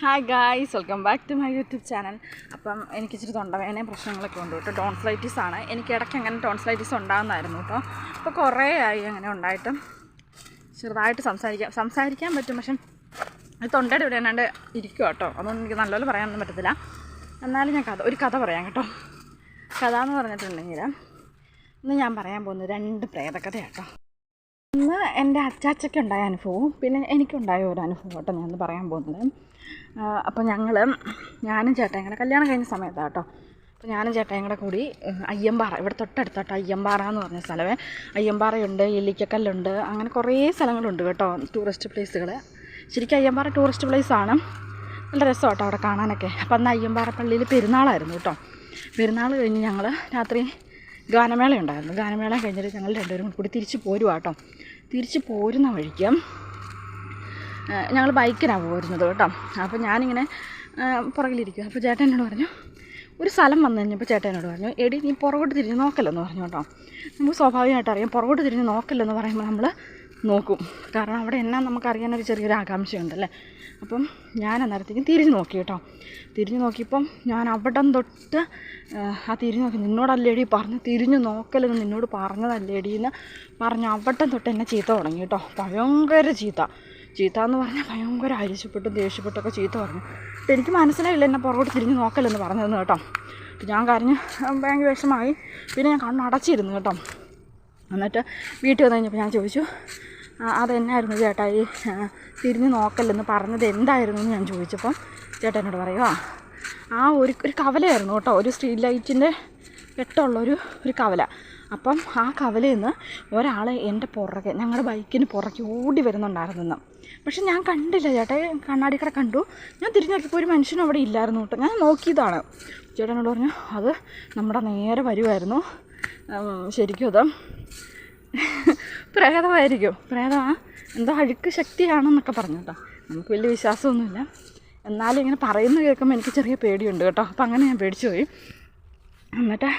Hi guys, welcome back to my YouTube channel. അപ്പം എനിക്ക് ഇച്ചിരി തൊണ്ടവേദനയും പ്രശ്നങ്ങളൊക്കെ ഉണ്ട് കേട്ടോ. ടോൺസിലൈറ്റിസ് ആണ്. എനിക്ക് ഇടയ്ക്ക് അങ്ങനെ ടോൺസിലൈറ്റിസ് ഉണ്ടാകുന്നതായിരുന്നു കേട്ടോ. അപ്പോൾ കുറേ ആയി അങ്ങനെ ഉണ്ടായിട്ടും ചെറുതായിട്ട് സംസാരിക്കാൻ പറ്റും, പക്ഷെ അത് തൊണ്ടയുടെ ഇവിടെ എന്നാണ്ട് ഇരിക്കും കേട്ടോ. അതൊന്നും എനിക്ക് നല്ലപോലെ പറയാനൊന്നും പറ്റത്തില്ല. എന്നാലും ഞാൻ ഒരു കഥ പറയാം കേട്ടോ. കഥ എന്ന് പറഞ്ഞിട്ടുണ്ടെങ്കിൽ ഇന്ന് ഞാൻ പറയാൻ പോകുന്നത് 2 പ്രേതകഥയാട്ടോ. ഇന്ന് എൻ്റെ അച്ചാച്ചയ്ക്ക് ഉണ്ടായ അനുഭവവും പിന്നെ എനിക്കുണ്ടായ ഒരു അനുഭവം കേട്ടോ ഞാൻ പറയാൻ പോകുന്നത്. അപ്പോൾ ഞാനും ചേട്ടയും കൂടെ കല്യാണം കഴിഞ്ഞ സമയത്താണ് കേട്ടോ. അപ്പോൾ ഞാനും ചേട്ടയും കൂടെ കൂടി അയ്യമ്പാറ, ഇവിടെ തൊട്ടടുത്തോട്ടോ അയ്യമ്പാറ എന്ന് പറഞ്ഞ സ്ഥലമേ. അയ്യമ്പാറയുണ്ട്, ഇല്ലിക്കക്കല്ലുണ്ട്, അങ്ങനെ കുറേ സ്ഥലങ്ങളുണ്ട് കേട്ടോ, ടൂറിസ്റ്റ് പ്ലേസുകൾ. ശരിക്കും അയ്യമ്പാറ ടൂറിസ്റ്റ് പ്ലേസാണ്, നല്ല രസം കേട്ടോ അവിടെ കാണാനൊക്കെ. അപ്പോൾ അന്ന് അയ്യമ്പാറ പള്ളിയിൽ പെരുന്നാളായിരുന്നു കേട്ടോ. പെരുന്നാൾ കഴിഞ്ഞ് ഞങ്ങൾ രാത്രി ഗാനമേള ഉണ്ടായിരുന്നു. ഗാനമേള കഴിഞ്ഞിട്ട് ഞങ്ങൾ രണ്ടുപേരും കൂടി തിരിച്ച് പോരുവാ കേട്ടോ. തിരിച്ച് പോരുന്ന വഴിക്ക് ഞങ്ങൾ ബൈക്കിനാണ് പോരുന്നത് കേട്ടോ. അപ്പോൾ ഞാനിങ്ങനെ പുറകിലിരിക്കും. അപ്പോൾ ചേട്ടൻ എന്നോട് പറഞ്ഞു, ഒരു സ്ഥലം വന്നു കഴിഞ്ഞപ്പോൾ ചേട്ടൻ എന്നോട് പറഞ്ഞു, എടി നീ പുറകോട്ട് തിരിഞ്ഞ് നോക്കല്ലെന്ന് പറഞ്ഞു കേട്ടോ. നമുക്ക് സ്വാഭാവികമായിട്ട് അറിയാം, പുറകോട്ട് തിരിഞ്ഞ് നോക്കല്ലെന്ന് പറയുമ്പോൾ നമ്മൾ നോക്കും, കാരണം അവിടെ എന്നാ നമുക്കറിയാനൊരു ചെറിയൊരു ആകാംക്ഷയുണ്ടല്ലേ. അപ്പം ഞാൻ അന്നേരത്തേക്കും തിരിഞ്ഞ് നോക്കി കേട്ടോ. തിരിഞ്ഞ് നോക്കിയപ്പം ഞാൻ അവിടം തൊട്ട് ആ തിരിഞ്ഞ് നോക്കി, നിന്നോടല്ലേടി പറഞ്ഞു തിരിഞ്ഞ് നോക്കലെന്ന് നിന്നോട് പറഞ്ഞതല്ലേടി എന്ന് പറഞ്ഞ് അവിടം തൊട്ട് എന്നെ ചീത്ത തുടങ്ങി കേട്ടോ. ഭയങ്കര ചീത്ത എന്ന് പറഞ്ഞാൽ ഭയങ്കര അരിശപ്പെട്ടും ദേഷ്യപ്പെട്ടൊക്കെ ചീത്ത പറഞ്ഞു. അപ്പോൾ എനിക്ക് മനസ്സിലായില്ല എന്നെ പുറകോട്ട് തിരിഞ്ഞ് നോക്കലെന്ന് പറഞ്ഞതെന്ന് കേട്ടോ. അപ്പോൾ ഞാൻ കരഞ്ഞ് ഭയങ്കര വിഷമമായി. പിന്നെ ഞാൻ കണ്ണടച്ചിരുന്നു കേട്ടോ. എന്നിട്ട് വീട്ടിൽ വന്നു കഴിഞ്ഞപ്പോൾ ഞാൻ ചോദിച്ചു, അതെന്നായിരുന്നു ചേട്ടാ ഈ തിരിഞ്ഞ് നോക്കല്ലെന്ന് പറഞ്ഞത് എന്തായിരുന്നു എന്ന് ഞാൻ ചോദിച്ചപ്പം ചേട്ടനോട് പറയുക, ഒരു കവലയായിരുന്നു കേട്ടോ, ഒരു സ്ട്രീറ്റ് ലൈറ്റിൻ്റെ വെട്ടമുള്ളൊരു കവല. അപ്പം ആ കവലയിൽ നിന്ന് ഒരാൾ എൻ്റെ പുറകെ, ഞങ്ങളുടെ ബൈക്കിന് പുറകെ ഓടി വരുന്നുണ്ടായിരുന്നെന്ന്. പക്ഷെ ഞാൻ കണ്ടില്ല ചേട്ടാ, കണ്ണാടിക്കട കണ്ടു. ഞാൻ തിരിഞ്ഞ് നോക്കിയപ്പോൾ ഒരു മനുഷ്യനും അവിടെ ഇല്ലായിരുന്നു കേട്ടോ. ഞാൻ നോക്കിയതാണ്. ചേട്ടനോട് പറഞ്ഞു, അത് നമ്മുടെ നേരെ വരുമായിരുന്നു. ശരിക്കും അത് പ്രേതമായിരിക്കും, എന്തോ അഴുക്ക് ശക്തിയാണെന്നൊക്കെ പറഞ്ഞു കേട്ടോ. നമുക്ക് വലിയ വിശ്വാസമൊന്നുമില്ല, എന്നാലും ഇങ്ങനെ പറയുന്നത് കേൾക്കുമ്പോൾ എനിക്ക് ചെറിയ പേടിയുണ്ട് കേട്ടോ. അപ്പം അങ്ങനെ ഞാൻ പേടിച്ചു പോയി. എന്നിട്ട്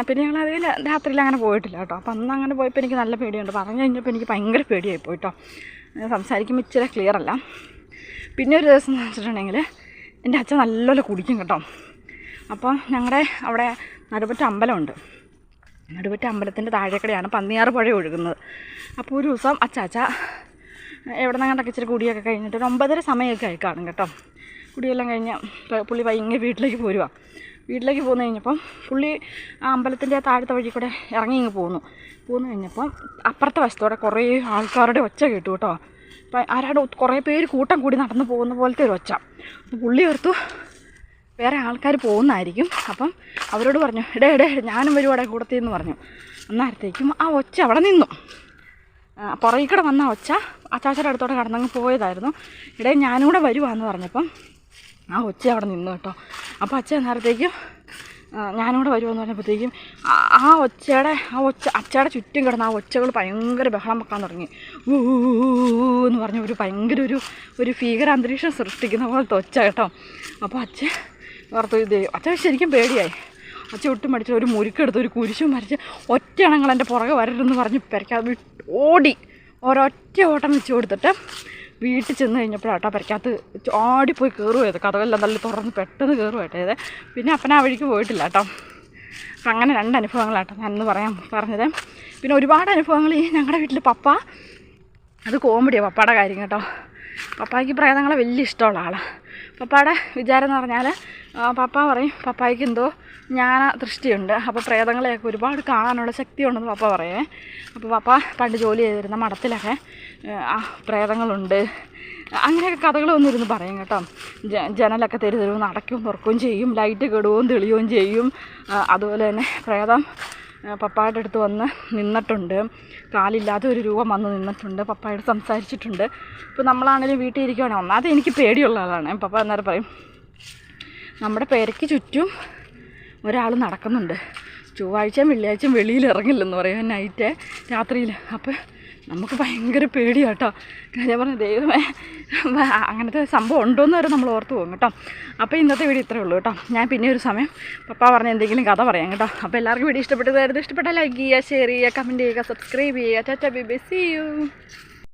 പിന്നെ ഞങ്ങൾ അതിൽ രാത്രിയിൽ അങ്ങനെ പോയിട്ടില്ല കേട്ടോ. അപ്പം അന്ന് അങ്ങനെ പോയപ്പോൾ എനിക്ക് നല്ല പേടിയുണ്ട്. പറഞ്ഞു കഴിഞ്ഞപ്പോൾ എനിക്ക് ഭയങ്കര പേടിയായി പോയിട്ടോ. സംസാരിക്കുമ്പോൾ ഇച്ചിരി ക്ലിയർ അല്ല. പിന്നെ ഒരു ദിവസം എന്ന് വെച്ചിട്ടുണ്ടെങ്കിൽ എൻ്റെ അച്ഛൻ നല്ലപോലെ കുടിക്കും കേട്ടോ. അപ്പോൾ ഞങ്ങളുടെ അവിടെ നടുപറ്റ അമ്പലമുണ്ട്. നടുപറ്റ അമ്പലത്തിൻ്റെ താഴേക്കടെയാണ് പന്നിയാറ് പുഴ ഒഴുകുന്നത്. അപ്പോൾ ഒരു ദിവസം അച്ചാച്ച എവിടെ നിന്നങ്ങോട്ടൊക്കെ ഇച്ചിരി കുടിയൊക്കെ കഴിഞ്ഞിട്ട് ഒരു 9:30 സമയമൊക്കെ ആയി കാണും കേട്ടോ. കുടിയെല്ലാം കഴിഞ്ഞ് പുള്ളി ഭയങ്കര വീട്ടിലേക്ക് പോരുക. വീട്ടിലേക്ക് പോന്നു കഴിഞ്ഞപ്പം പുള്ളി ആ അമ്പലത്തിൻ്റെ താഴത്തെ വഴി കൂടെ ഇറങ്ങി ഇങ്ങ് പോന്നു കഴിഞ്ഞപ്പം അപ്പുറത്തെ വശത്തോടെ കുറേ ആൾക്കാരുടെ ഒച്ച കേട്ടു കേട്ടോ. അപ്പം ആരാടെ കുറേ പേര് കൂട്ടം കൂടി നടന്നു പോകുന്ന പോലത്തെ ഒരു ഒച്ച. അപ്പോൾ പുള്ളി ഓർത്തു വേറെ ആൾക്കാർ പോകുന്നതായിരിക്കും. അപ്പം അവരോട് പറഞ്ഞു, ഇടേ ഞാനും വരുവാടെ കൂടത്തിയെന്ന് പറഞ്ഞു. അന്നേരത്തേക്കും ആ ഒച്ച അവിടെ നിന്നു. പുറകിക്കടെ വന്ന ഒച്ച അച്ചാച്ചയുടെ അടുത്തോടെ കടന്നങ്ങ് പോയതായിരുന്നു. ഇടേ ഞാനും കൂടെ വരുവാന്ന് പറഞ്ഞപ്പം ആ ഒച്ച അവിടെ നിന്നു കേട്ടോ. അപ്പോൾ അച്ഛനേരത്തേക്കും ഞാനും കൂടെ വരുമെന്ന് പറഞ്ഞപ്പോഴത്തേക്കും ആ അച്ചയുടെ ചുറ്റും കിടന്ന ആ ഒച്ചകൾ ഭയങ്കര ബഹളം വെക്കാൻ തുടങ്ങി. എന്ന് പറഞ്ഞ ഭയങ്കര ഒരു ഭീകരാന്തരീക്ഷം സൃഷ്ടിക്കുന്ന പോലത്തെ ഒച്ച കേട്ടോ. അപ്പോൾ അച്ഛൻ ഓർത്തു, അച്ഛൻ ശരിക്കും പേടിയായി. അച്ഛൻ ഒട്ടും മടിച്ച് ഒരു മുരുക്കെടുത്ത് ഒരു കുരിശും വരച്ച് ഒറ്റയാണങ്ങൾ എൻ്റെ പുറകെ വരരുതെന്ന് പറഞ്ഞ് പെരക്കാതെ ഓടി ഒരൊറ്റ ഓട്ടം വെച്ച് കൊടുത്തിട്ട് വീട്ടിൽ ചെന്ന് കഴിഞ്ഞപ്പോഴാട്ടോ പെരക്കകത്ത് ഓടിപ്പോയി കയറുമായത്. കഥകളെല്ലാം നല്ല തുറന്ന് പെട്ടെന്ന് കയറുമായിട്ടേത്. പിന്നെ അപ്പന ആ വഴിക്ക് പോയിട്ടില്ല കേട്ടോ. അപ്പം അങ്ങനെ 2 അനുഭവങ്ങളാട്ടോ ഞാനിന്ന് പറഞ്ഞത്. പിന്നെ ഒരുപാട് അനുഭവങ്ങൾ ഈ ഞങ്ങളുടെ വീട്ടിൽ പപ്പ, അത് കോമഡിയാണ് പപ്പയുടെ കാര്യം കേട്ടോ. പപ്പായ്ക്ക് പ്രേതങ്ങളെ വലിയ ഇഷ്ടമുള്ള ആളാണ്. പപ്പയുടെ വിചാരം എന്ന് പറഞ്ഞാൽ പപ്പ പറയും പപ്പായ്ക്ക് എന്തോ ജ്ഞാന ദൃഷ്ടിയുണ്ട്, അപ്പോൾ പ്രേതങ്ങളെയൊക്കെ ഒരുപാട് കാണാനുള്ള ശക്തിയുണ്ടെന്ന് പപ്പ പറയേ. അപ്പോൾ പപ്പ പണ്ട് ജോലി ചെയ്തിരുന്ന മഠത്തിലൊക്കെ പ്രേതങ്ങളുണ്ട് അങ്ങനെയൊക്കെ കഥകൾ വന്നിരുന്ന് പറയും കേട്ടോ. ജനലൊക്കെ തെരുതെരുവ് നടക്കുകയും തുറക്കുകയും ചെയ്യും, ലൈറ്റ് കെടുകയും തെളിയുകയും ചെയ്യും. അതുപോലെ തന്നെ പ്രേതം പപ്പായുടെ അടുത്ത് വന്ന് നിന്നിട്ടുണ്ട്, കാലില്ലാത്ത ഒരു രൂപം വന്ന് നിന്നിട്ടുണ്ട്, പപ്പായോട് സംസാരിച്ചിട്ടുണ്ട്. ഇപ്പോൾ നമ്മളാണെങ്കിലും വീട്ടിൽ ഇരിക്കുകയാണെങ്കിൽ ഒന്നാമത് എനിക്ക് പേടിയുള്ള ആളാണ്. പപ്പ അന്നേരം പറയും, നമ്മുടെ പെരയ്ക്ക് ചുറ്റും ഒരാൾ നടക്കുന്നുണ്ട്, ചൊവ്വാഴ്ചയും വെള്ളിയാഴ്ചയും വെളിയിൽ ഇറങ്ങില്ലെന്ന് പറയും നൈറ്റ് രാത്രിയിൽ. അപ്പോൾ നമുക്ക് ഭയങ്കര പേടിയാണ് കേട്ടോ. ഞാൻ പറഞ്ഞു, ദൈവമേ അങ്ങനത്തെ സംഭവം ഉണ്ടോയെന്ന് വരെ നമ്മൾ ഓർത്ത് പോകും കേട്ടോ. അപ്പോൾ ഇന്നത്തെ വീഡിയോ ഇത്രയേ ഉള്ളൂ കേട്ടോ. ഞാൻ പിന്നെ ഒരു സമയം പപ്പ പറഞ്ഞ എന്തെങ്കിലും കഥ പറയാം കേട്ടോ. അപ്പോൾ എല്ലാവർക്കും വീഡിയോ ഇഷ്ടപ്പെട്ടാൽ ലൈക്ക് ചെയ്യുക, ഷെയർ ചെയ്യുക, കമൻറ്റ് ചെയ്യുക, സബ്സ്ക്രൈബ് ചെയ്യുക. Tata bye bye, see U.